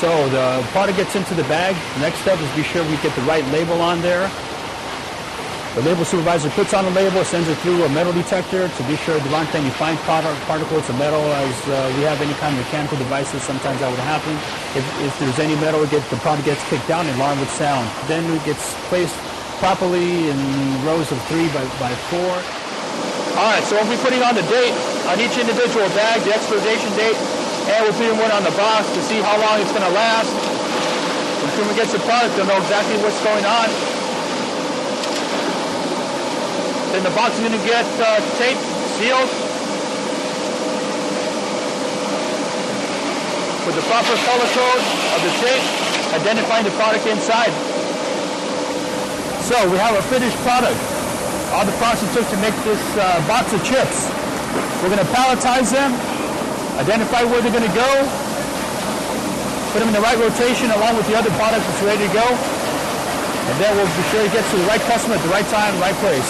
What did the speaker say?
So the product gets into the bag. The next step is be sure we get the right label on there. The label supervisor puts on the label, sends it through a metal detector to be sure the wrong thing. You find particles of metal as we have any kind of mechanical devices. Sometimes that would happen. If there's any metal, the product gets kicked down, the alarm would sound. Then it gets placed properly in rows of 3 by 4. All right, so we'll be putting on the date on each individual bag, the expiration date, and we'll put one on the box to see how long it's going to last. When the consumer gets the product, they'll know exactly what's going on. Then the box is going to get taped, sealed, with the proper color code of the tape, identifying the product inside. So we have a finished product. All the process took to make this box of chips. We're going to palletize them, identify where they're going to go, put them in the right rotation along with the other product that's ready to go, and then we'll be sure it gets to the right customer at the right time, right place.